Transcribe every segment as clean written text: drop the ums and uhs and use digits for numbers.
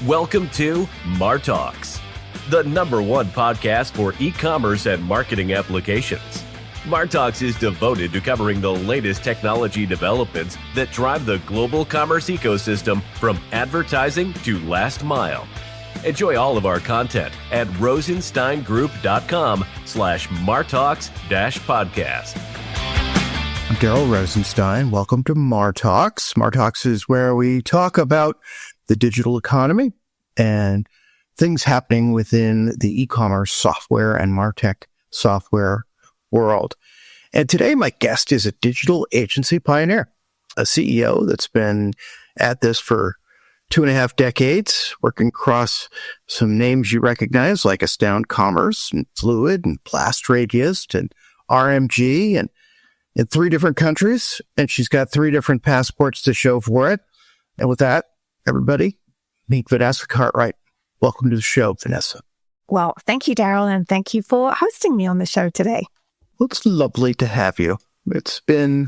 Welcome to MarTalks, the #1 podcast for e-commerce and marketing applications. MarTalks is devoted to covering the latest technology developments that drive the global commerce ecosystem from advertising to last mile. Enjoy all of our content at rosensteingroup.com/MarTalks-podcast. I'm Daryl Rosenstein. Welcome to MarTalks. MarTalks is where we talk about the digital economy and things happening within the e-commerce software and MarTech software world. And today my guest is a digital agency pioneer, a CEO that's been at this for 2.5 decades, working across some names you recognize like Astound Commerce and Fluid and Blast Radius and RMG and in 3 different countries. And she's got 3 different passports to show for it. And with that, everybody, meet Vanessa Cartwright. Welcome to the show, Vanessa. Well, thank you, Daryl, and thank you for hosting me on the show today. Well, it's lovely to have you. It's been,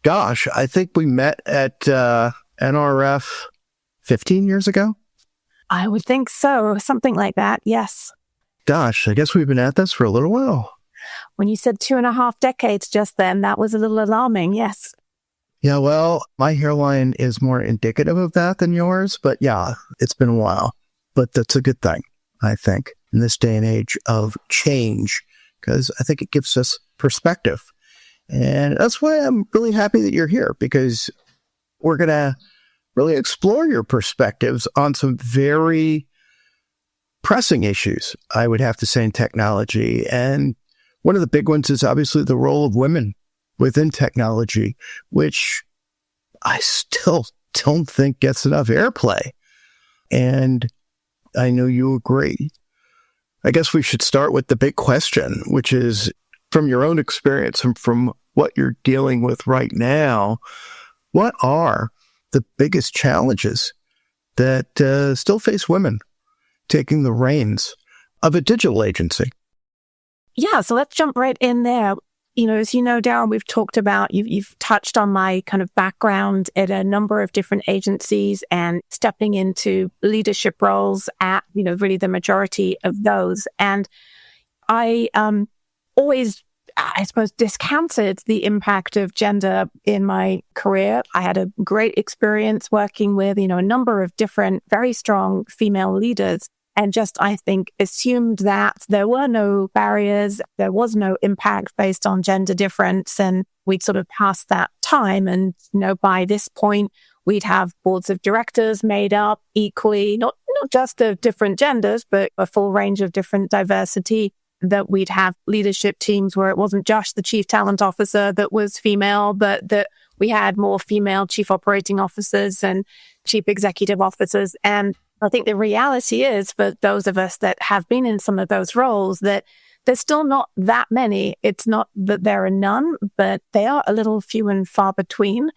I think we met at NRF 15 years ago? I would think so. Something like that, yes. I guess we've been at this for a little while. When you said 2.5 decades just then, that was a little alarming, yes. Yeah, well, my hairline is more indicative of that than yours, but yeah, it's been a while. But that's a good thing, I think, in this day and age of change, because I think it gives us perspective. And that's why I'm really happy that you're here, because we're going to really explore your perspectives on some very pressing issues, I would have to say, in technology. And one of the big ones is obviously the role of women within technology, which I still don't think gets enough airplay. And I know you agree. I guess we should start with the big question, which is, from your own experience and from what you're dealing with right now, what are the biggest challenges that still face women taking the reins of a digital agency? Yeah, so let's jump right in there. As you know, Darren, we've talked about, you've touched on my kind of background at a number of different agencies and stepping into leadership roles at, really the majority of those. And I always, I suppose, discounted the impact of gender in my career. I had a great experience working with, a number of different, very strong female leaders. And just, I think, assumed that there were no barriers, there was no impact based on gender difference, and we'd sort of passed that time. And, by this point, we'd have boards of directors made up equally, not just of different genders, but a full range of different diversity, that we'd have leadership teams where it wasn't just the chief talent officer that was female, but that we had more female chief operating officers and chief executive officers. And I think the reality is, for those of us that have been in some of those roles, that there's still not that many. It's not that there are none, but they are a little few and far between.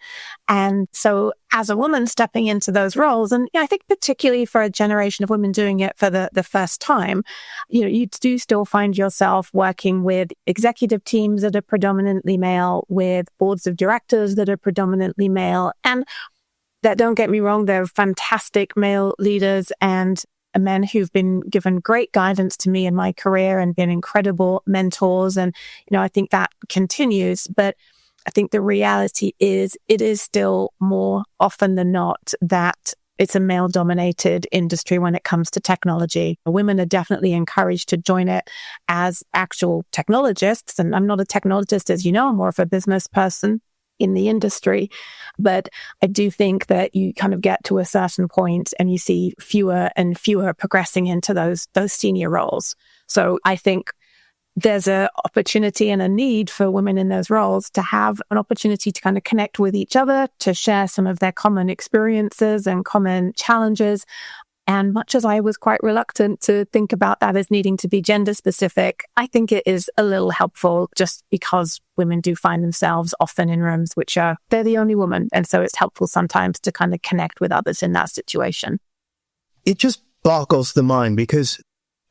And so as a woman stepping into those roles, and I think particularly for a generation of women doing it for the first time, you do still find yourself working with executive teams that are predominantly male, with boards of directors that are predominantly male. And that, don't get me wrong, they're fantastic male leaders and men who've been given great guidance to me in my career and been incredible mentors. And, I think that continues. But I think the reality is, it is still more often than not that it's a male-dominated industry when it comes to technology. Women are definitely encouraged to join it as actual technologists. And I'm not a technologist, as you know, I'm more of a business person in the industry. But I do think that you kind of get to a certain point and you see fewer and fewer progressing into those senior roles. So I think there's an opportunity and a need for women in those roles to have an opportunity to kind of connect with each other, to share some of their common experiences and common challenges. And much as I was quite reluctant to think about that as needing to be gender specific, I think it is a little helpful, just because women do find themselves often in rooms which they're the only woman. And so it's helpful sometimes to kind of connect with others in that situation. It just boggles the mind, because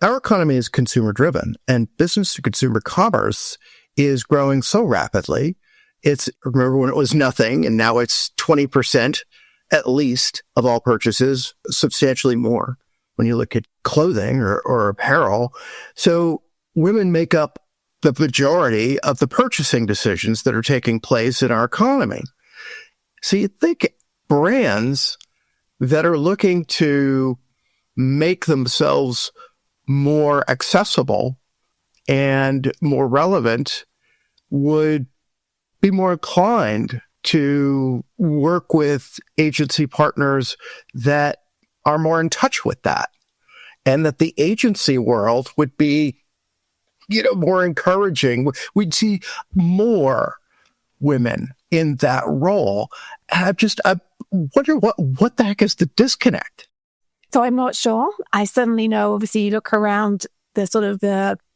our economy is consumer driven and business to consumer commerce is growing so rapidly. Remember when it was nothing and now it's 20%. at least, of all purchases, substantially more when you look at clothing or apparel. So women make up the majority of the purchasing decisions that are taking place in our economy. So you think brands that are looking to make themselves more accessible and more relevant would be more inclined to work with agency partners that are more in touch with that, and that the agency world would be, more encouraging. We'd see more women in that role. And I wonder what the heck is the disconnect? So I'm not sure. I certainly know, obviously, you look around let's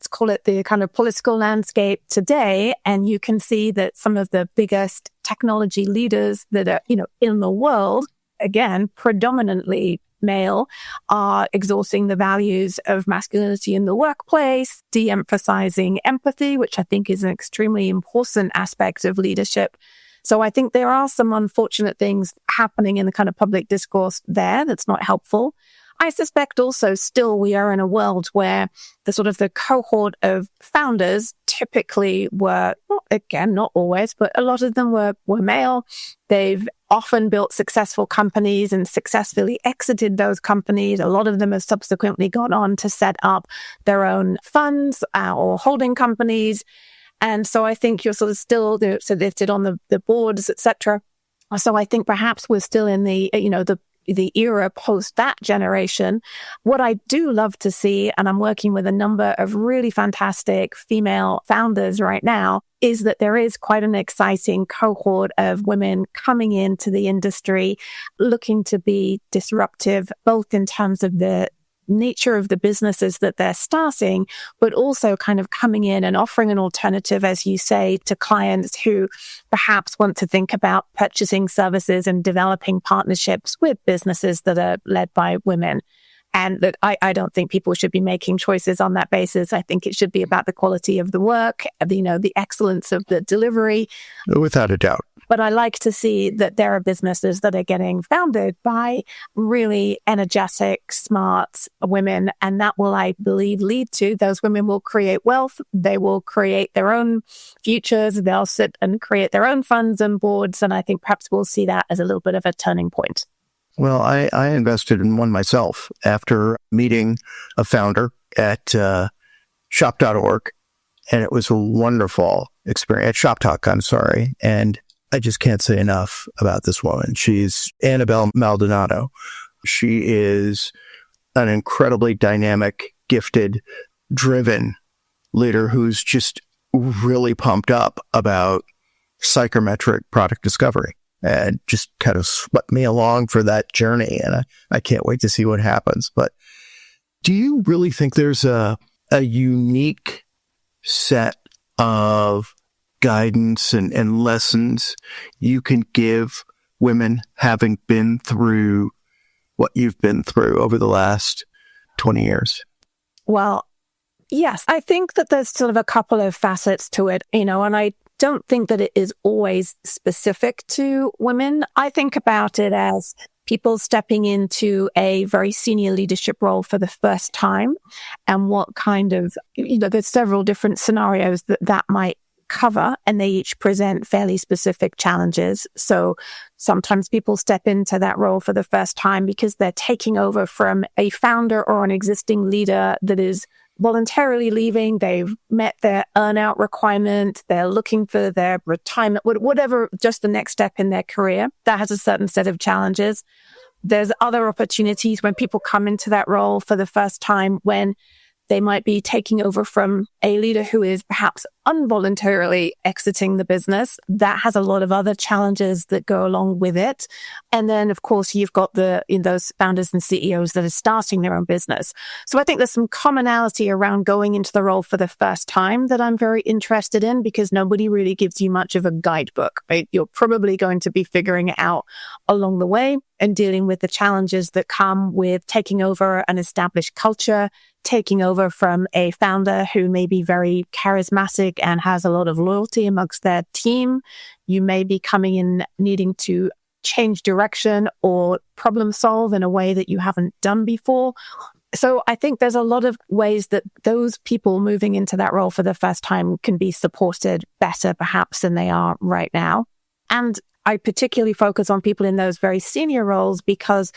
call it the kind of political landscape today, and you can see that some of the biggest technology leaders that are, in the world, again, predominantly male, are exhausting the values of masculinity in the workplace, de-emphasizing empathy, which I think is an extremely important aspect of leadership. So I think there are some unfortunate things happening in the kind of public discourse there that's not helpful. I suspect also still we are in a world where the cohort of founders typically were, again, not always, but a lot of them were male. They've often built successful companies and successfully exited those companies. A lot of them have subsequently gone on to set up their own funds or holding companies. And so I think you're still listed on the boards, etc. So I think perhaps we're still in the era post that generation. What I do love to see, and I'm working with a number of really fantastic female founders right now, is that there is quite an exciting cohort of women coming into the industry, looking to be disruptive, both in terms of the nature of the businesses that they're starting, but also kind of coming in and offering an alternative, as you say, to clients who perhaps want to think about purchasing services and developing partnerships with businesses that are led by women. And look, I don't think people should be making choices on that basis. I think it should be about the quality of the work, the excellence of the delivery. Without a doubt. But I like to see that there are businesses that are getting founded by really energetic, smart women. And that will, I believe, lead to those women will create wealth. They will create their own futures. They'll sit and create their own funds and boards. And I think perhaps we'll see that as a little bit of a turning point. Well, I invested in one myself after meeting a founder at shop.org, and it was a wonderful experience. At ShopTalk, I'm sorry. And I just can't say enough about this woman. She's Annabelle Maldonado. She is an incredibly dynamic, gifted, driven leader who's just really pumped up about psychometric product discovery. And just kind of swept me along for that journey. And I can't wait to see what happens. But do you really think there's a unique set of guidance and lessons you can give women having been through what you've been through over the last 20 years? Well, yes, I think that there's a couple of facets to it, and I don't think that it is always specific to women. I think about it as people stepping into a very senior leadership role for the first time, and what kind of, there's several different scenarios that might cover, and they each present fairly specific challenges. So sometimes people step into that role for the first time because they're taking over from a founder or an existing leader that is voluntarily leaving. They've met their earn-out requirement. They're looking for their retirement, whatever, just the next step in their career. That has a certain set of challenges. There's other opportunities when people come into that role for the first time, when they might be taking over from a leader who is perhaps involuntarily exiting the business. That has a lot of other challenges that go along with it. And then, of course, you've got those founders and CEOs that are starting their own business. So I think there's some commonality around going into the role for the first time that I'm very interested in, because nobody really gives you much of a guidebook, right? You're probably going to be figuring it out along the way and dealing with the challenges that come with taking over an established culture, taking over from a founder who may be very charismatic and has a lot of loyalty amongst their team. You may be coming in needing to change direction or problem solve in a way that you haven't done before. So I think there's a lot of ways that those people moving into that role for the first time can be supported better perhaps than they are right now. And I particularly focus on people in those very senior roles because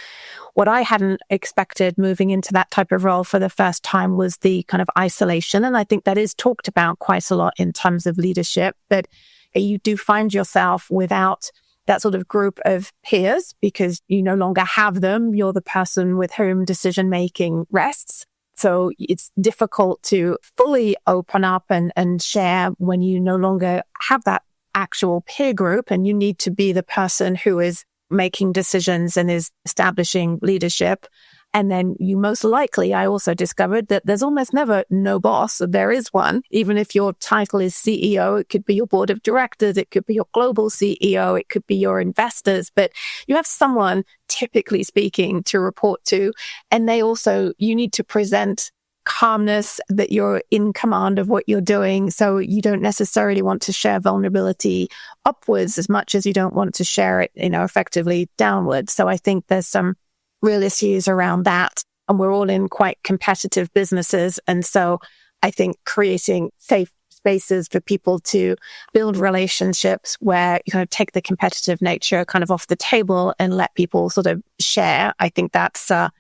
what I hadn't expected moving into that type of role for the first time was the kind of isolation. And I think that is talked about quite a lot in terms of leadership, that you do find yourself without that sort of group of peers because you no longer have them. You're the person with whom decision-making rests. So it's difficult to fully open up and share when you no longer have that actual peer group, and you need to be the person who is making decisions and is establishing leadership. And then you most likely, I also discovered that there's almost never no boss. There is one. Even if your title is CEO, it could be your board of directors, it could be your global CEO, it could be your investors, but you have someone, typically speaking, to report to. And you need to present calmness, that you're in command of what you're doing. So you don't necessarily want to share vulnerability upwards as much as you don't want to share it, effectively downwards. So I think there's some real issues around that. And we're all in quite competitive businesses. And so I think creating safe spaces for people to build relationships where you kind of take the competitive nature kind of off the table and let people sort of share. I think that's a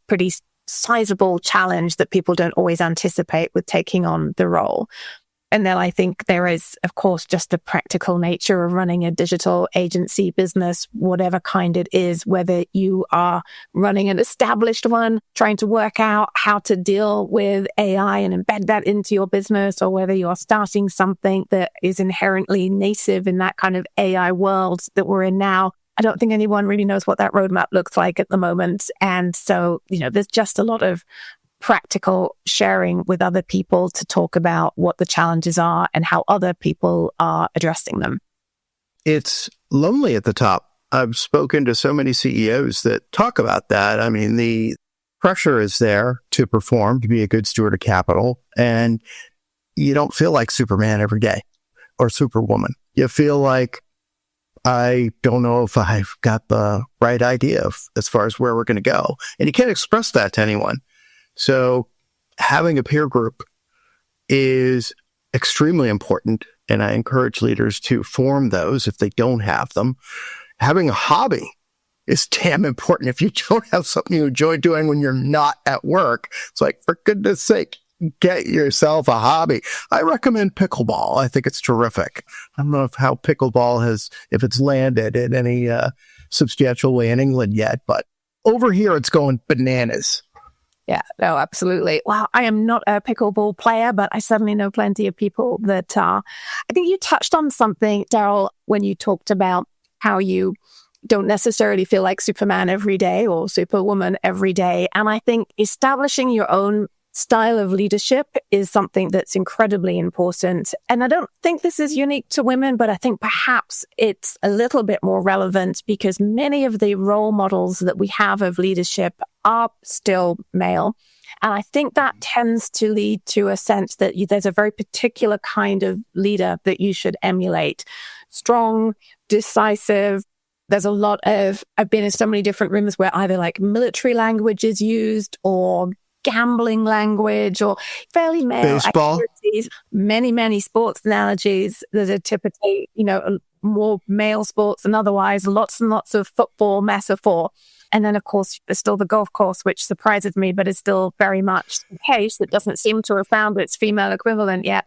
pretty sizable challenge that people don't always anticipate with taking on the role. And then I think there is, of course, just the practical nature of running a digital agency business, whatever kind it is, whether you are running an established one, trying to work out how to deal with AI and embed that into your business, or whether you're starting something that is inherently native in that kind of AI world that we're in now. I don't think anyone really knows what that roadmap looks like at the moment. And so, there's just a lot of practical sharing with other people to talk about what the challenges are and how other people are addressing them. It's lonely at the top. I've spoken to so many CEOs that talk about that. I mean, the pressure is there to perform, to be a good steward of capital, and you don't feel like Superman every day or Superwoman. You feel like, I don't know if I've got the right idea as far as where we're going to go. And you can't express that to anyone. So having a peer group is extremely important. And I encourage leaders to form those if they don't have them. Having a hobby is damn important. If you don't have something you enjoy doing when you're not at work, it's like, for goodness sake, get yourself a hobby. I recommend pickleball. I think it's terrific. I don't know how pickleball if it's landed in any substantial way in England yet, but over here it's going bananas. Yeah, no, absolutely. Well, I am not a pickleball player, but I certainly know plenty of people that are. I think you touched on something, Daryl, when you talked about how you don't necessarily feel like Superman every day or Superwoman every day. And I think establishing your own style of leadership is something that's incredibly important. And I don't think this is unique to women, but I think perhaps it's a little bit more relevant because many of the role models that we have of leadership are still male. And I think that tends to lead to a sense that there's a very particular kind of leader that you should emulate. Strong, decisive. There's a lot of, I've been in so many different rooms where either like military language is used or gambling language or fairly male baseball activities, many sports analogies that are typically, more male sports than otherwise, lots and lots of football metaphor. And then, of course, there's still the golf course, which surprises me, but is still very much the case. It doesn't seem to have found its female equivalent yet.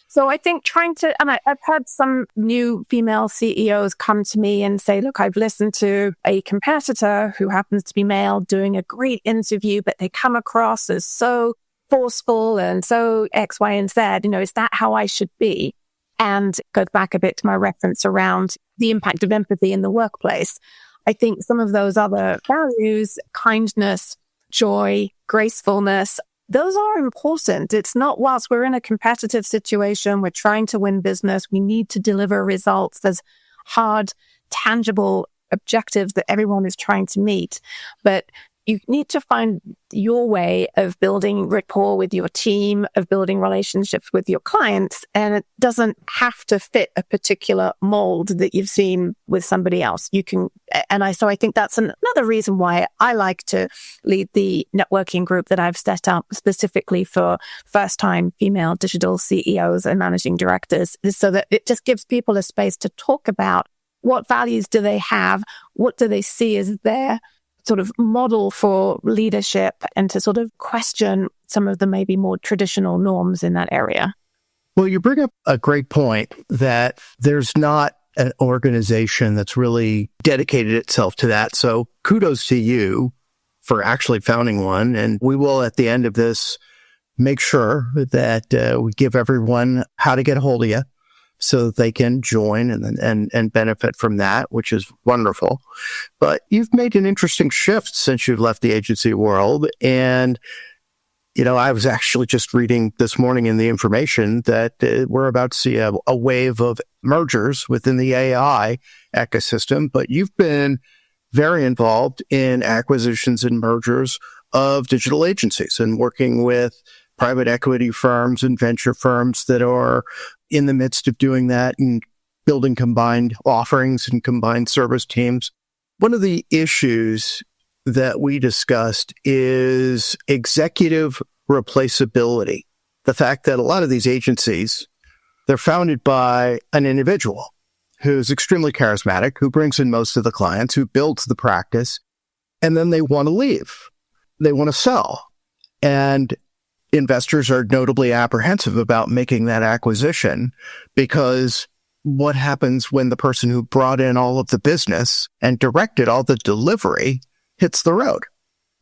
So I think and I've heard some new female CEOs come to me and say, look, I've listened to a competitor who happens to be male doing a great interview, but they come across as so forceful and so X, Y, and Z. Is that how I should be? And it goes back a bit to my reference around the impact of empathy in the workplace. I think some of those other values, kindness, joy, gracefulness, those are important. It's not whilst we're in a competitive situation, we're trying to win business, we need to deliver results. There's hard, tangible objectives that everyone is trying to meet. But you need to find your way of building rapport with your team, of building relationships with your clients. And it doesn't have to fit a particular mold that you've seen with somebody else. So I think that's another reason why I like to lead the networking group that I've set up specifically for first-time female digital CEOs and managing directors, is so that it just gives people a space to talk about what values do they have, what do they see as their sort of model for leadership, and to sort of question some of the maybe more traditional norms in that area. Well, you bring up a great point that there's not an organization that's really dedicated itself to that. So kudos to you for actually founding one. And we will, at the end of this, make sure that we give everyone how to get a hold of you so that they can join and benefit from that, which is wonderful. But you've made an interesting shift since you've left the agency world. And, I was actually just reading this morning in the information that we're about to see a wave of mergers within the AI ecosystem. But you've been very involved in acquisitions and mergers of digital agencies and working with private equity firms and venture firms that are in the midst of doing that and building combined offerings and combined service teams. One of the issues that we discussed is executive replaceability. The fact that a lot of these agencies, they're founded by an individual who's extremely charismatic, who brings in most of the clients, who builds the practice, and then they want to leave. They want to sell. And investors are notably apprehensive about making that acquisition, because what happens when the person who brought in all of the business and directed all the delivery hits the road?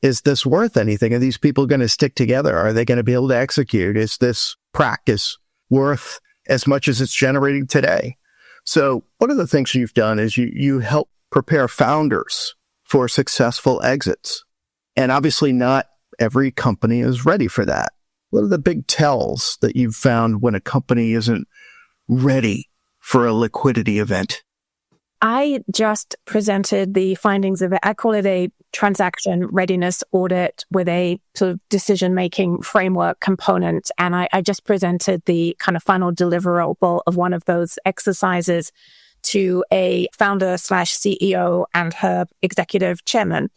Is this worth anything? Are these people going to stick together? Are they going to be able to execute? Is this practice worth as much as it's generating today? So one of the things you've done is you help prepare founders for successful exits. And obviously not every company is ready for that. What are the big tells that you've found when a company isn't ready for a liquidity event? I just presented the findings of it. I call it a transaction readiness audit with a sort of decision-making framework component. And I just presented the kind of final deliverable of one of those exercises to a founder/CEO and her executive chairman.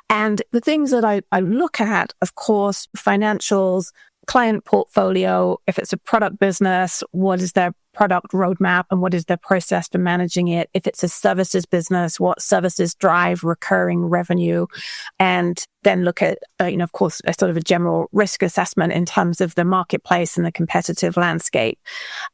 And the things that I look at, of course, financials, client portfolio, if it's a product business, what is their product roadmap and what is their process for managing it? If it's a services business, what services drive recurring revenue? And then look at, of course, a sort of a general risk assessment in terms of the marketplace and the competitive landscape.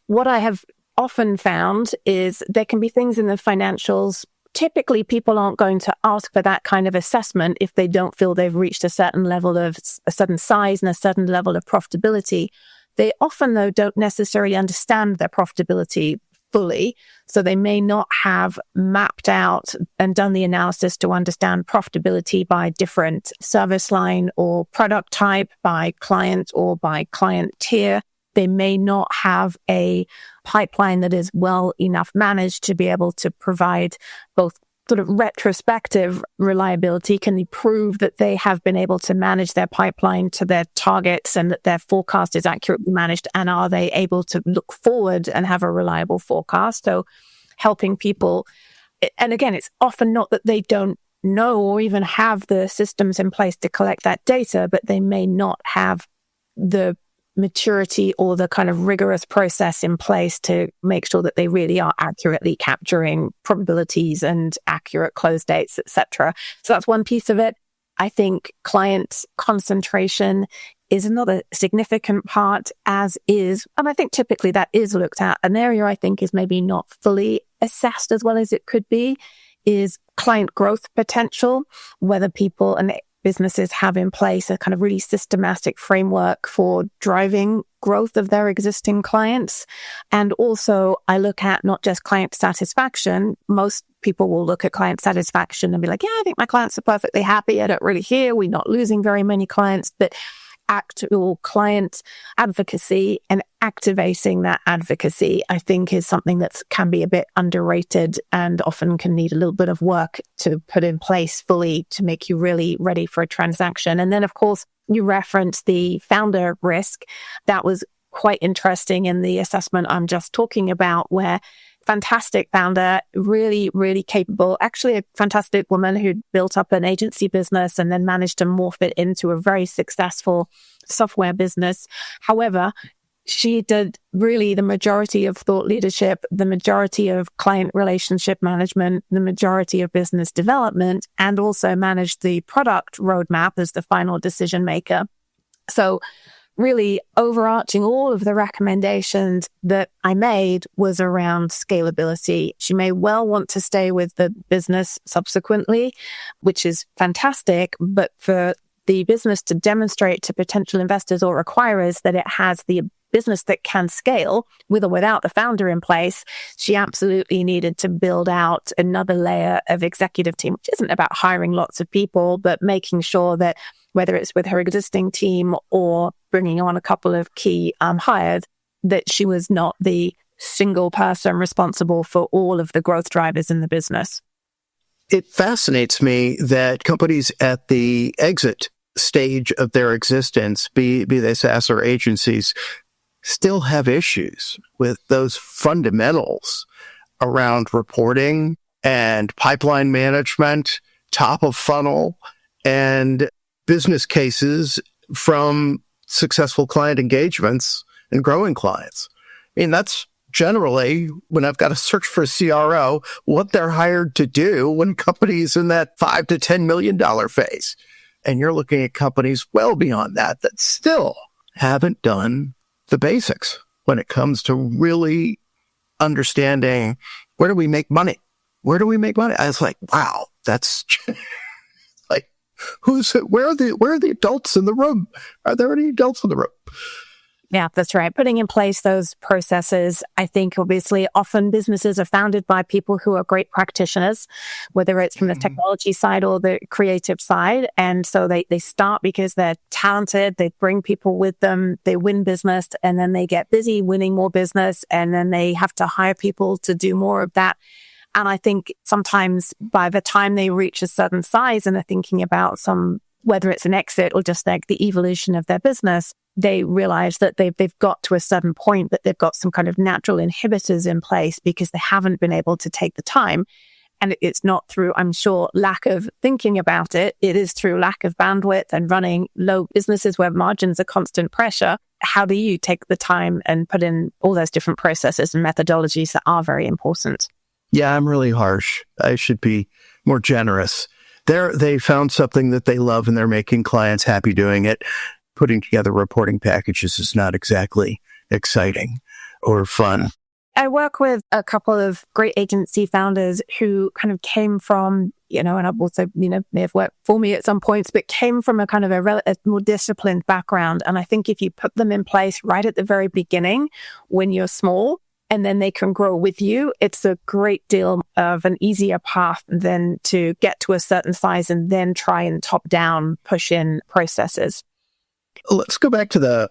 What I have often found is there can be things in the financials. Typically, people aren't going to ask for that kind of assessment if they don't feel they've reached a certain level of a certain size and a certain level of profitability. They often, though, don't necessarily understand their profitability fully. So they may not have mapped out and done the analysis to understand profitability by different service line or product type, by client or by client tier. They may not have a pipeline that is well enough managed to be able to provide both sort of retrospective reliability. Can they prove that they have been able to manage their pipeline to their targets and that their forecast is accurately managed? And are they able to look forward and have a reliable forecast? So helping people. And again, it's often not that they don't know or even have the systems in place to collect that data, but they may not have the maturity or the kind of rigorous process in place to make sure that they really are accurately capturing probabilities and accurate close dates, etc. So that's one piece of it. I think client concentration is another significant part, as is, and I think typically that is looked at. An area I think is maybe not fully assessed as well as it could be is client growth potential, whether people and businesses have in place a kind of really systematic framework for driving growth of their existing clients. And also I look at not just client satisfaction. Most people will look at client satisfaction and be like, yeah, I think my clients are perfectly happy. I don't really hear. We're not losing very many clients, but actual client advocacy and activating that advocacy, I think, is something that can be a bit underrated and often can need a little bit of work to put in place fully to make you really ready for a transaction. And then, of course, you referenced the founder risk. That was quite interesting in the assessment I'm just talking about, where fantastic founder, really, really capable, actually a fantastic woman who built up an agency business and then managed to morph it into a very successful software business. However, she did really the majority of thought leadership, the majority of client relationship management, the majority of business development, and also managed the product roadmap as the final decision maker. So really overarching all of the recommendations that I made was around scalability. She may well want to stay with the business subsequently, which is fantastic, but for the business to demonstrate to potential investors or acquirers that it has the business that can scale with or without the founder in place, she absolutely needed to build out another layer of executive team, which isn't about hiring lots of people, but making sure that whether it's with her existing team or bringing on a couple of key hires, that she was not the single person responsible for all of the growth drivers in the business. It fascinates me that companies at the exit stage of their existence, be they SaaS or agencies, still have issues with those fundamentals around reporting and pipeline management, top of funnel, and business cases from successful client engagements and growing clients. I mean, that's generally, when I've got to search for a CRO, what they're hired to do when companies in that $5 to $10 million phase. And you're looking at companies well beyond that still haven't done the basics when it comes to really understanding, where do we make money? Where do we make money? I was like, wow, that's like, where are the adults in the room? Are there any adults in the room? Yeah, that's right. Putting in place those processes, I think obviously often businesses are founded by people who are great practitioners, whether it's from the technology side or the creative side. And so they start because they're talented, they bring people with them, they win business, and then they get busy winning more business, and then they have to hire people to do more of that. And I think sometimes by the time they reach a certain size and are thinking about whether it's an exit or just like the evolution of their business, they realize that they've got to a certain point, that they've got some kind of natural inhibitors in place because they haven't been able to take the time. And it's not through, I'm sure, lack of thinking about it. It is through lack of bandwidth and running low businesses where margins are constant pressure. How do you take the time and put in all those different processes and methodologies that are very important? Yeah, I'm really harsh. I should be more generous. They found something that they love and they're making clients happy doing it. Putting together reporting packages is not exactly exciting or fun. I work with a couple of great agency founders who kind of came from, and I've also, may have worked for me at some points, but came from a kind of a more disciplined background. And I think if you put them in place right at the very beginning, when you're small, and then they can grow with you, it's a great deal of an easier path than to get to a certain size and then try and top down push in processes. Let's go back to the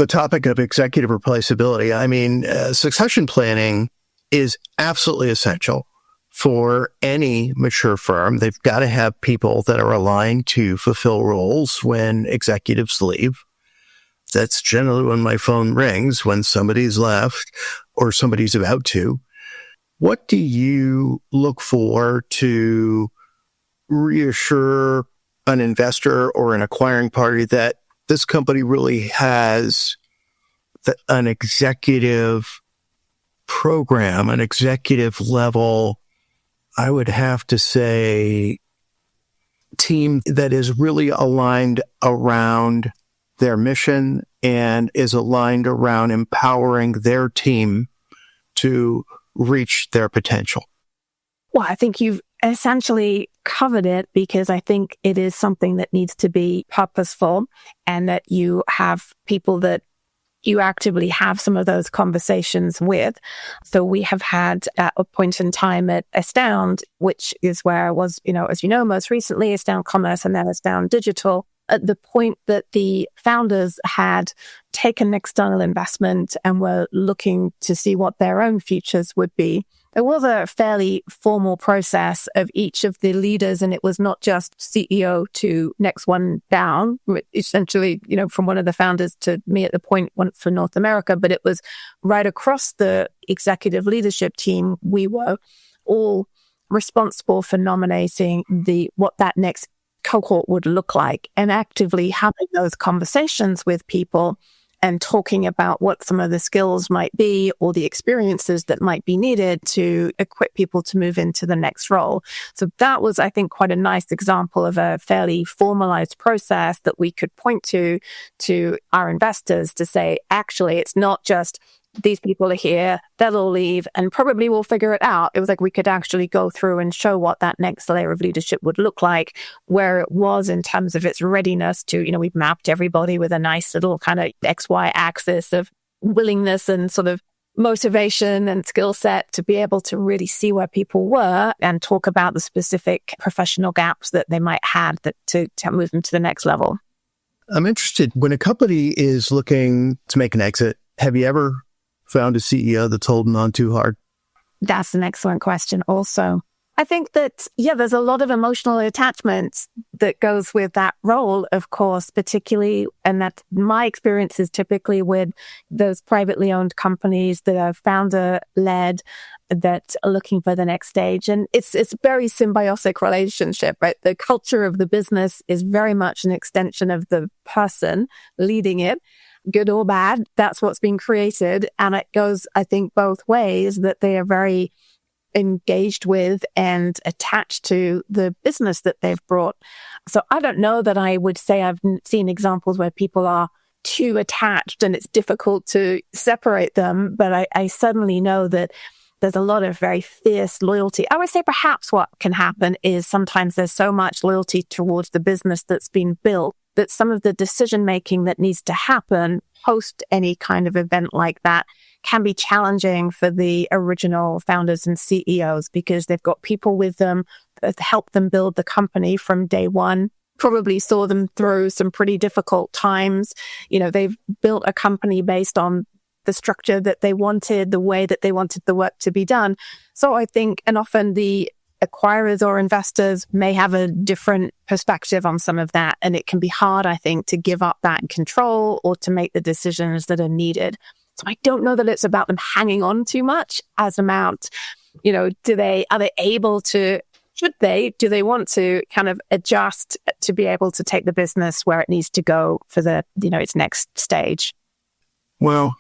topic of executive replaceability. I mean, succession planning is absolutely essential for any mature firm. They've got to have people that are aligned to fulfill roles when executives leave. That's generally when my phone rings, when somebody's left or somebody's about to. What do you look for to reassure an investor or an acquiring party that this company really has an executive program, an executive level, I would have to say, team that is really aligned around their mission and is aligned around empowering their team to reach their potential? Well, I think you've essentially covered it, because I think it is something that needs to be purposeful, and that you have people that you actively have some of those conversations with. So we have had at a point in time at Astound, which is where I was, as you know, most recently Astound Commerce and then Astound Digital. at the point that the founders had taken external investment and were looking to see what their own futures would be, there was a fairly formal process of each of the leaders, and it was not just CEO to next one down, essentially, from one of the founders to me at the point for North America, but it was right across the executive leadership team. We were all responsible for nominating what that next cohort would look like, and actively having those conversations with people and talking about what some of the skills might be or the experiences that might be needed to equip people to move into the next role. So that was, I think, quite a nice example of a fairly formalized process that we could point to our investors to say, actually, it's not just these people are here, they'll all leave, and probably we'll figure it out. It was like we could actually go through and show what that next layer of leadership would look like, where it was in terms of its readiness to, we've mapped everybody with a nice little kind of XY axis of willingness and sort of motivation and skill set to be able to really see where people were and talk about the specific professional gaps that they might have to move them to the next level. I'm interested, when a company is looking to make an exit, have you ever found a CEO that's holding on too hard? That's an excellent question also. I think that, there's a lot of emotional attachment that goes with that role, of course, particularly, and that my experience is typically with those privately owned companies that are founder-led, that are looking for the next stage. And it's a very symbiotic relationship, right? The culture of the business is very much an extension of the person leading it. Good or bad, that's what's been created. And it goes, I think, both ways, that they are very engaged with and attached to the business that they've brought. So I don't know that I would say I've seen examples where people are too attached and it's difficult to separate them. But I certainly know that there's a lot of very fierce loyalty. I would say perhaps what can happen is sometimes there's so much loyalty towards the business that's been built that some of the decision-making that needs to happen post any kind of event like that can be challenging for the original founders and CEOs, because they've got people with them that help them build the company from day one, probably saw them through some pretty difficult times. They've built a company based on the structure that they wanted, the way that they wanted the work to be done. So I think, and often the acquirers or investors may have a different perspective on some of that. And it can be hard, I think, to give up that control or to make the decisions that are needed. So I don't know that it's about them hanging on too much as about, are they able to, do they want to kind of adjust to be able to take the business where it needs to go for its next stage? Well,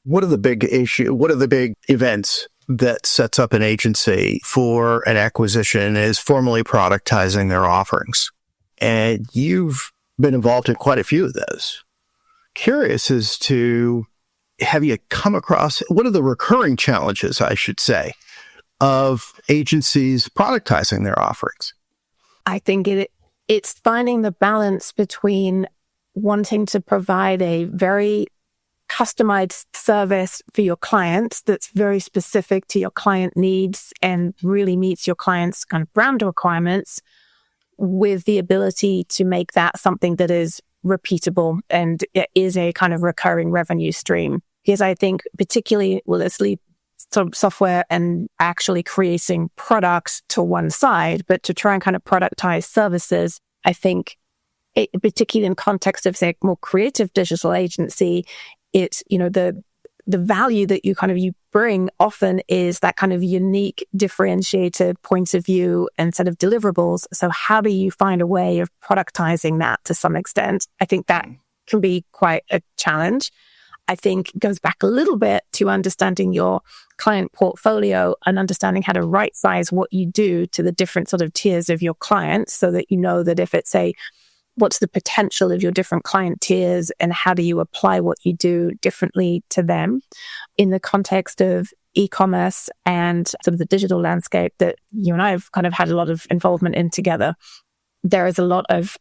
what are the big events that sets up an agency for an acquisition is formally productizing their offerings? And you've been involved in quite a few of those. Curious as to, have you come across, what are the recurring challenges, I should say, of agencies productizing their offerings? I think it's finding the balance between wanting to provide a very customized service for your clients that's very specific to your client needs and really meets your client's kind of brand requirements, with the ability to make that something that is repeatable and is a kind of recurring revenue stream. Because I think particularly, let's leave sort of software and actually creating products to one side, but to try and kind of productize services, I think, particularly in context of, say, more creative digital agency, it's, the value that you bring often is that kind of unique, differentiated point of view and set of deliverables. So how do you find a way of productizing that to some extent? I think that can be quite a challenge. I think it goes back a little bit to understanding your client portfolio and understanding how to right size what you do to the different sort of tiers of your clients, so that you know that if it's what's the potential of your different client tiers and how do you apply what you do differently to them in the context of e-commerce and sort of the digital landscape that you and I have kind of had a lot of involvement in together. There is a lot of,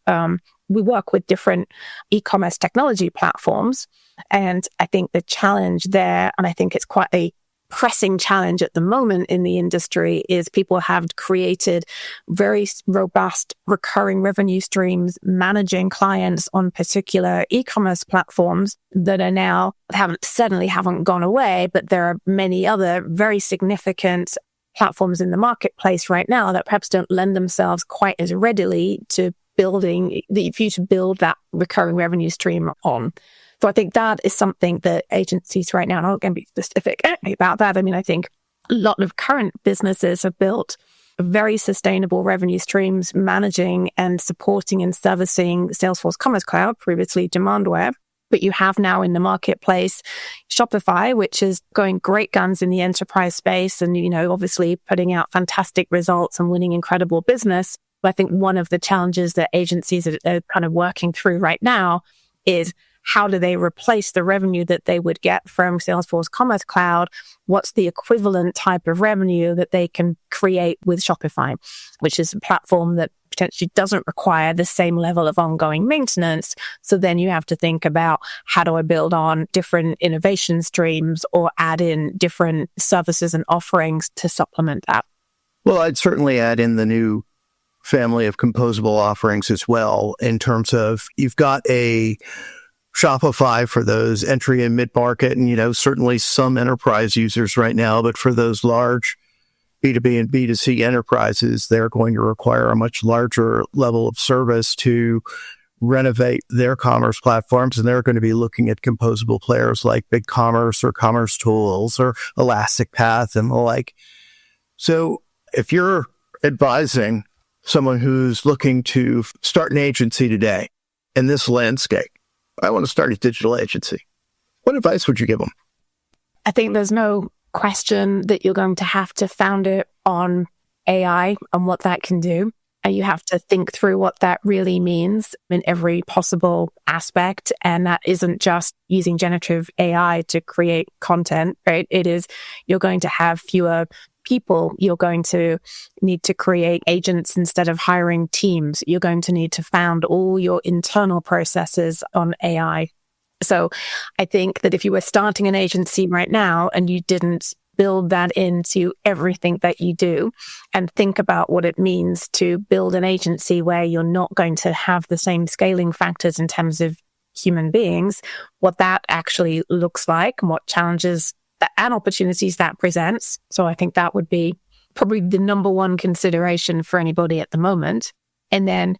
we work with different e-commerce technology platforms. And I think the challenge there, and I think it's quite a pressing challenge at the moment in the industry is people have created very robust recurring revenue streams, managing clients on particular e-commerce platforms that are now haven't gone away, but there are many other very significant platforms in the marketplace right now that perhaps don't lend themselves quite as readily to for you to build that recurring revenue stream on. So I think that is something that agencies right now, and I'm going to be specific about that. I mean, I think a lot of current businesses have built very sustainable revenue streams, managing and supporting and servicing Salesforce Commerce Cloud, previously Demandware. But you have now in the marketplace Shopify, which is going great guns in the enterprise space and, obviously putting out fantastic results and winning incredible business. But I think one of the challenges that agencies are kind of working through right now is how do they replace the revenue that they would get from Salesforce Commerce Cloud? What's the equivalent type of revenue that they can create with Shopify, which is a platform that potentially doesn't require the same level of ongoing maintenance. So then you have to think about, how do I build on different innovation streams or add in different services and offerings to supplement that? Well, I'd certainly add in the new family of composable offerings as well, in terms of you've got a Shopify for those entry and mid-market and, certainly some enterprise users right now, but for those large B2B and B2C enterprises, they're going to require a much larger level of service to renovate their commerce platforms. And they're going to be looking at composable players like BigCommerce or Commerce Tools or Elastic Path and the like. So if you're advising someone who's looking to start an agency today in this landscape, I want to start a digital agency, what advice would you give them? I think there's no question that you're going to have to found it on AI and what that can do. And you have to think through what that really means in every possible aspect. And that isn't just using generative AI to create content, right? It is, you're going to have fewer people. You're going to need to create agents instead of hiring teams. You're going to need to found all your internal processes on AI. So I think that if you were starting an agency right now and you didn't build that into everything that you do and think about what it means to build an agency where you're not going to have the same scaling factors in terms of human beings, what that actually looks like and what challenges and opportunities that presents. So I think that would be probably the number one consideration for anybody at the moment. And then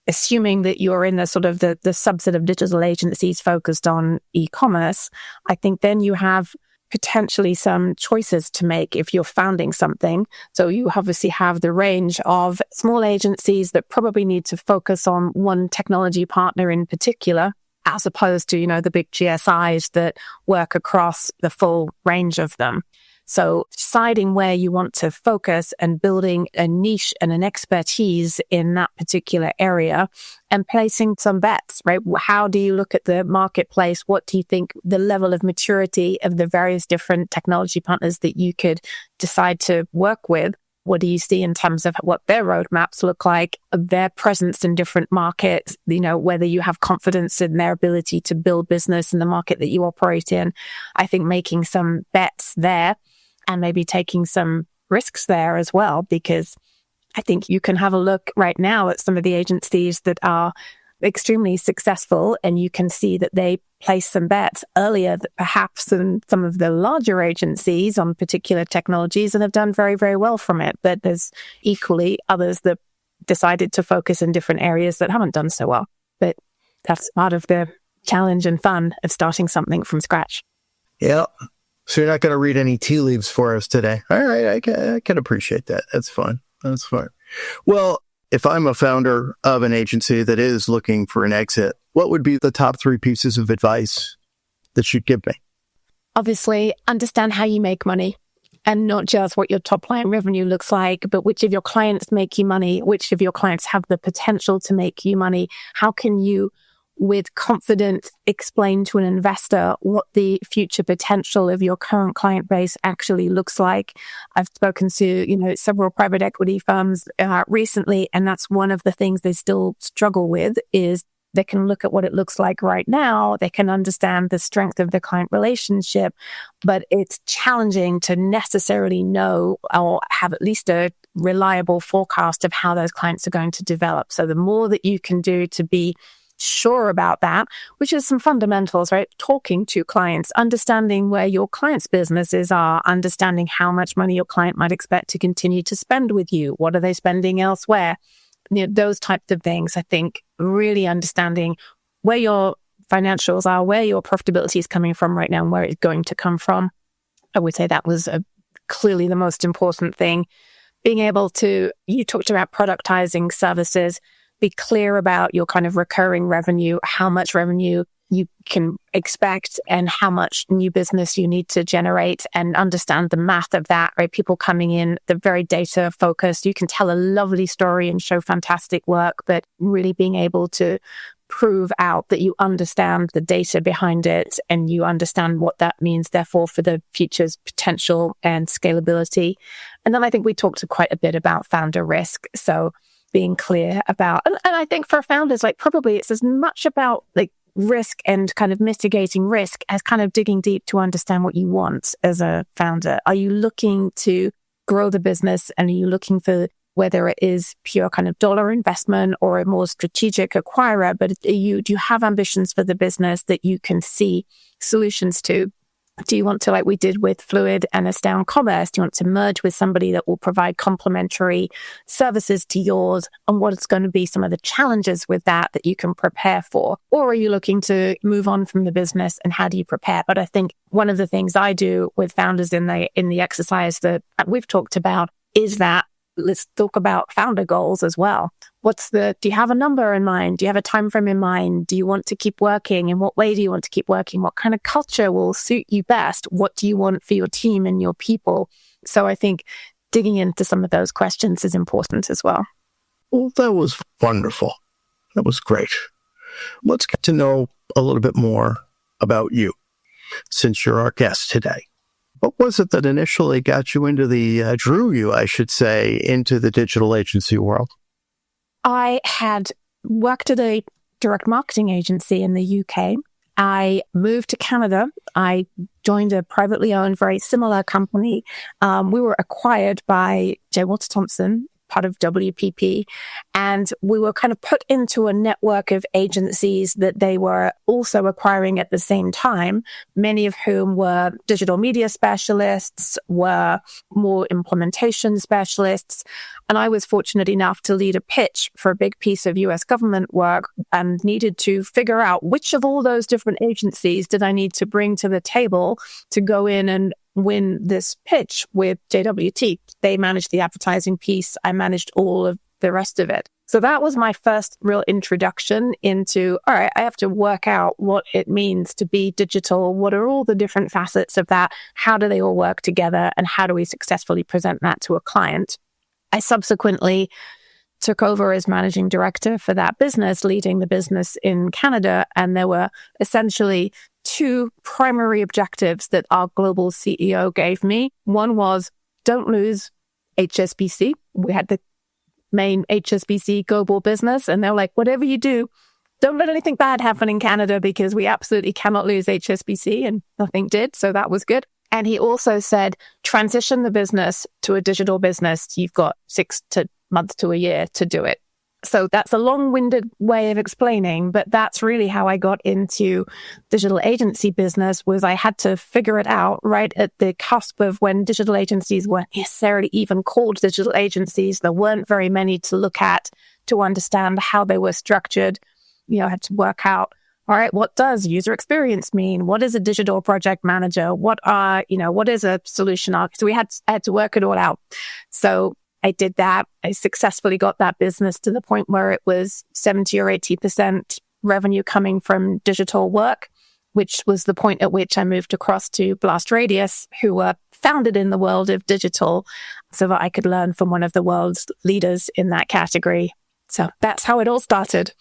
assuming that you're in the sort of the subset of digital agencies focused on e-commerce, I think then you have potentially some choices to make if you're founding something. So you obviously have the range of small agencies that probably need to focus on one technology partner in particular, as opposed to, the big GSIs that work across the full range of them. So deciding where you want to focus and building a niche and an expertise in that particular area and placing some bets, right? How do you look at the marketplace? What do you think the level of maturity of the various different technology partners that you could decide to work with? What do you see in terms of what their roadmaps look like, their presence in different markets, whether you have confidence in their ability to build business in the market that you operate in? I think making some bets there and maybe taking some risks there as well, because I think you can have a look right now at some of the agencies that are extremely successful, and you can see that they place some bets earlier perhaps than some of the larger agencies on particular technologies and have done very, very well from it. But there's equally others that decided to focus in different areas that haven't done so well. But that's part of the challenge and fun of starting something from scratch. Yeah. So you're not going to read any tea leaves for us today. All right. I can appreciate that. That's fine. That's fine. Well, if I'm a founder of an agency that is looking for an exit, what would be the top 3 pieces of advice that you'd give me? Obviously, understand how you make money, and not just what your top line revenue looks like, but which of your clients make you money, which of your clients have the potential to make you money. How can you, with confidence, explain to an investor what the future potential of your current client base actually looks like? I've spoken to, several private equity firms recently, and that's one of the things they still struggle with is They can look at what it looks like right now. They can understand the strength of the client relationship, but it's challenging to necessarily know or have at least a reliable forecast of how those clients are going to develop. So the more that you can do to be sure about that, which is some fundamentals, right? Talking to clients, understanding where your clients' businesses are, understanding how much money your client might expect to continue to spend with you. What are they spending elsewhere? Those types of things. I think really understanding where your financials are, where your profitability is coming from right now, and where it's going to come from. I would say that was clearly the most important thing. Being able to, you talked about productizing services, be clear about your kind of recurring revenue, how much revenue you can expect and how much new business you need to generate, and understand the math of that, right? People coming in, they're very data focused. You can tell a lovely story and show fantastic work, but really being able to prove out that you understand the data behind it and you understand what that means, therefore, for the future's potential and scalability. And then I think we talked quite a bit about founder risk. So being clear about, and I think for founders, like probably it's as much about like risk and kind of mitigating risk as kind of digging deep to understand what you want as a founder. Are you looking to grow the business, and are you looking for whether it is pure kind of dollar investment or a more strategic acquirer, but do you have ambitions for the business that you can see solutions to? Do you want to, like we did with Fluid and Astound Commerce, do you want to merge with somebody that will provide complementary services to yours, and what is going to be some of the challenges with that you can prepare for? Or are you looking to move on from the business, and how do you prepare? But I think one of the things I do with founders in the exercise that we've talked about is that let's talk about founder goals as well. Do you have a number in mind? Do you have a time frame in mind? Do you want to keep working? In what way do you want to keep working? What kind of culture will suit you best? What do you want for your team and your people? So I think digging into some of those questions is important as well. Well, that was wonderful. That was great. Let's get to know a little bit more about you, since you're our guest today. What was it that initially got you into drew you, I should say, into the digital agency world? I had worked at a direct marketing agency in the UK. I moved to Canada. I joined a privately owned, very similar company. We were acquired by J. Walter Thompson, part of WPP, and we were kind of put into a network of agencies that they were also acquiring at the same time, many of whom were digital media specialists, were more implementation specialists. And I was fortunate enough to lead a pitch for a big piece of US government work and needed to figure out which of all those different agencies did I need to bring to the table to go in and win this pitch with JWT. They managed the advertising piece. I managed all of the rest of it. So that was my first real introduction into, all right, I have to work out what it means to be digital. What are all the different facets of that? How do they all work together? And how do we successfully present that to a client? I subsequently took over as managing director for that business, leading the business in Canada. And there were essentially two primary objectives that our global CEO gave me. One was, don't lose HSBC. We had the main HSBC global business, and they're like, whatever you do, don't let anything bad happen in Canada, because we absolutely cannot lose HSBC, and nothing did. So that was good. And he also said, transition the business to a digital business. You've got 6 months to a year to do it. So that's a long-winded way of explaining, but that's really how I got into digital agency business. Was I had to figure it out right at the cusp of when digital agencies weren't necessarily even called digital agencies. There weren't very many to look at to understand how they were structured. I had to work out, all right, what does user experience mean? What is a digital project manager? What is a solution architect? So I had to work it all out. So I did that. I successfully got that business to the point where it was 70 or 80% revenue coming from digital work, which was the point at which I moved across to Blast Radius, who were founded in the world of digital, so that I could learn from one of the world's leaders in that category. So that's how it all started.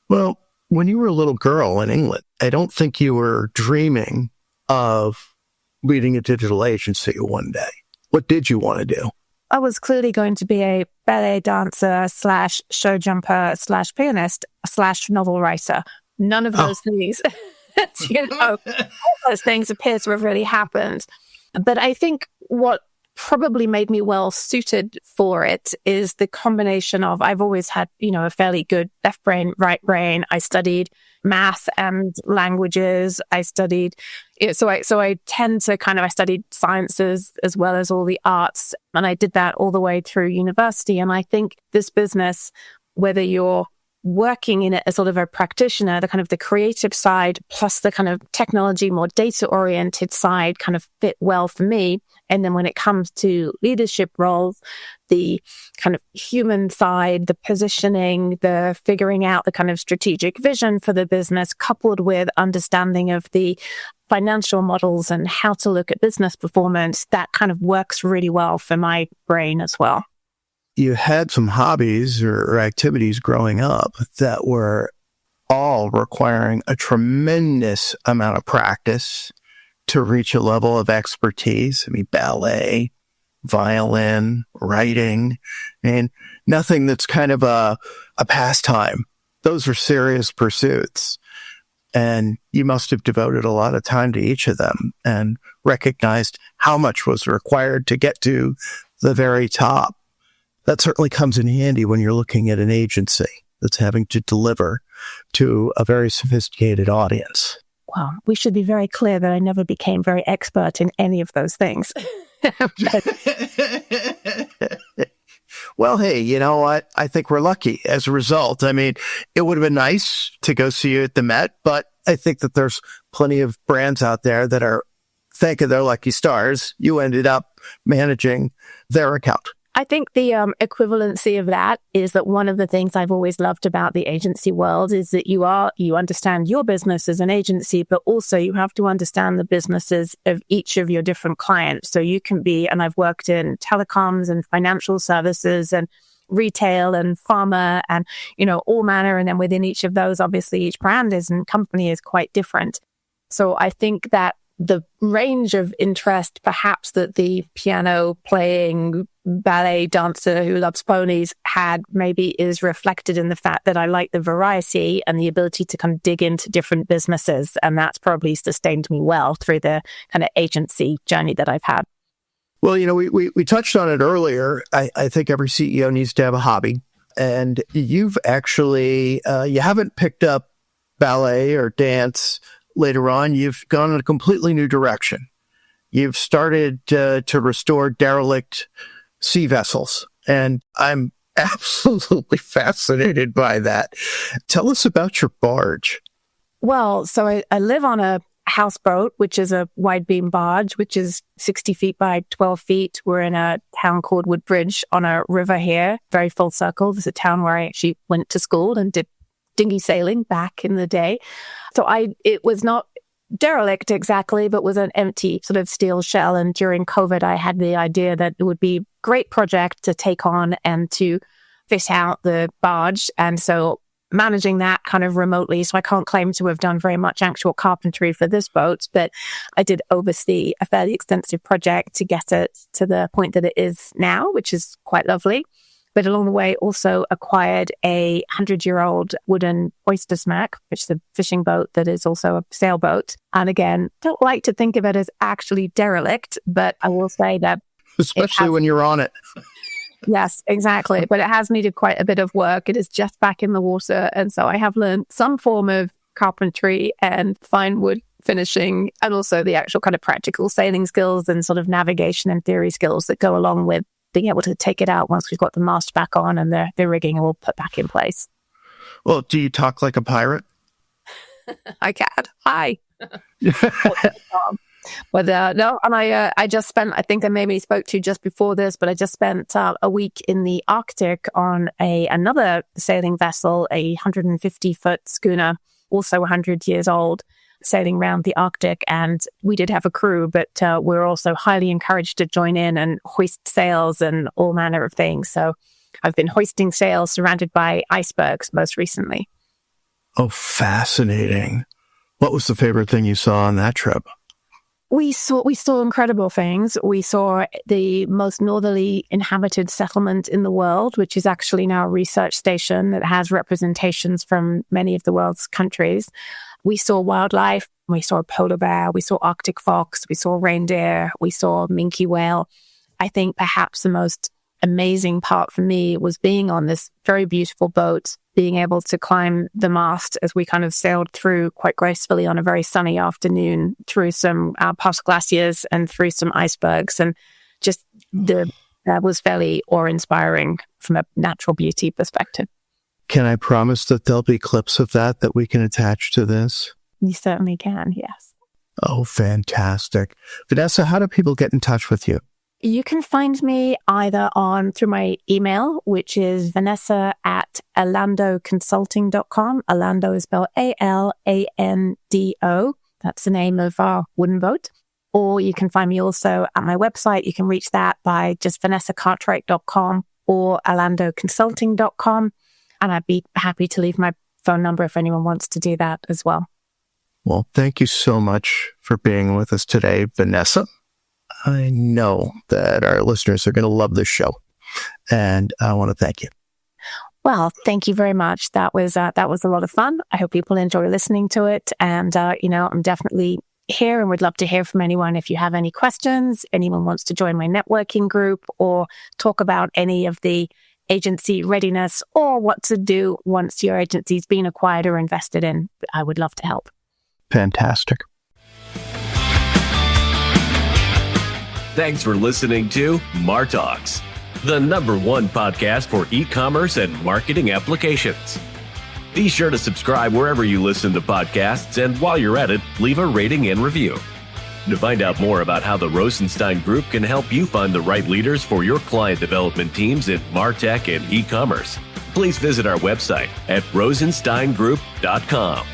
Well, when you were a little girl in England, I don't think you were dreaming of leading a digital agency one day. What did you want to do? I was clearly going to be a ballet dancer / show jumper / pianist / novel writer. None of those things, all those things appear to have really happened. But I think what probably made me well suited for it is the combination of, I've always had, a fairly good left brain, right brain. I studied math and languages. I studied, so I tend to I studied sciences as well as all the arts. And I did that all the way through university. And I think this business, whether you're working in it as sort of a practitioner, the creative side plus the kind of technology, more data-oriented side kind of fit well for me. And then when it comes to leadership roles, the kind of human side, the positioning, the figuring out the kind of strategic vision for the business, coupled with understanding of the financial models and how to look at business performance, that kind of works really well for my brain as well. You had some hobbies or activities growing up that were all requiring a tremendous amount of practice to reach a level of expertise. I mean, ballet, violin, writing, and nothing that's kind of a pastime. Those are serious pursuits. And you must have devoted a lot of time to each of them and recognized how much was required to get to the very top. That certainly comes in handy when you're looking at an agency that's having to deliver to a very sophisticated audience. Well, we should be very clear that I never became very expert in any of those things. Well, hey, you know what? I think we're lucky as a result. I mean, it would have been nice to go see you at the Met, but I think that there's plenty of brands out there that are thanking their lucky stars. You ended up managing their account. I think the equivalency of that is that one of the things I've always loved about the agency world is that you understand your business as an agency, but also you have to understand the businesses of each of your different clients. So you can be, and I've worked in telecoms and financial services and retail and pharma and, all manner. And then within each of those, obviously each brand and company is quite different. So I think that the range of interest, perhaps that the piano playing ballet dancer who loves ponies had, maybe is reflected in the fact that I like the variety and the ability to kind of dig into different businesses. And that's probably sustained me well through the kind of agency journey that I've had. Well, we touched on it earlier. I think every CEO needs to have a hobby. And you've actually, you haven't picked up ballet or dance later on. You've gone in a completely new direction. You've started to restore derelict sea vessels. And I'm absolutely fascinated by that. Tell us about your barge. Well, so I live on a houseboat, which is a wide beam barge, which is 60 feet by 12 feet. We're in a town called Woodbridge on a river here, very full circle. There's a town where I actually went to school and did dinghy sailing back in the day. So it was not derelict exactly, but was an empty sort of steel shell. And during COVID, I had the idea that it would be a great project to take on and to fit out the barge. And so managing that kind of remotely. So I can't claim to have done very much actual carpentry for this boat, but I did oversee a fairly extensive project to get it to the point that it is now, which is quite lovely. But along the way, also acquired a 100-year-old wooden oyster smack, which is a fishing boat that is also a sailboat. And again, don't like to think of it as actually derelict, but I will say that... Especially when you're on it. Yes, exactly. But it has needed quite a bit of work. It is just back in the water. And so I have learned some form of carpentry and fine wood finishing, and also the actual kind of practical sailing skills and sort of navigation and theory skills that go along with being able to take it out once we've got the mast back on and the rigging all put back in place. Well, do you talk like a pirate? I can. Hi. But no, and I just spent, I think I maybe spoke to you just before this, but I just spent a week in the Arctic on another sailing vessel, a 150-foot schooner, also 100 years old, sailing around the Arctic. And we did have a crew, but we're also highly encouraged to join in and hoist sails and all manner of things. So I've been hoisting sails surrounded by icebergs most recently. Oh, fascinating. What was the favorite thing you saw on that trip? We saw incredible things. We saw the most northerly inhabited settlement in the world, which is actually now a research station that has representations from many of the world's countries. We saw wildlife. We saw a polar bear. We saw Arctic fox. We saw reindeer. We saw minke whale. I think perhaps the most amazing part for me was being on this very beautiful boat, being able to climb the mast as we kind of sailed through quite gracefully on a very sunny afternoon through some past glaciers and through some icebergs. And just that was fairly awe-inspiring from a natural beauty perspective. Can I promise that there'll be clips of that we can attach to this? You certainly can, yes. Oh, fantastic. Vanessa, how do people get in touch with you? You can find me either through my email, which is vanessa@alandoconsulting.com. Alando is spelled Alando. That's the name of our wooden boat. Or you can find me also at my website. You can reach that by just vanessacartwright.com or alandoconsulting.com. And I'd be happy to leave my phone number if anyone wants to do that as well. Well, thank you so much for being with us today, Vanessa. I know that our listeners are going to love this show, and I want to thank you. Well, thank you very much. That was a lot of fun. I hope people enjoy listening to it. And, I'm definitely here and would love to hear from anyone. If you have any questions, anyone wants to join my networking group or talk about any of the agency readiness or what to do once your agency's been acquired or invested in, I would love to help. Fantastic. Thanks for listening to MarTalks, the #1 podcast for e-commerce and marketing applications. Be sure to subscribe wherever you listen to podcasts, and while you're at it, leave a rating and review. To find out more about how the Rosenstein Group can help you find the right leaders for your client development teams in MarTech and e-commerce, please visit our website at rosensteingroup.com.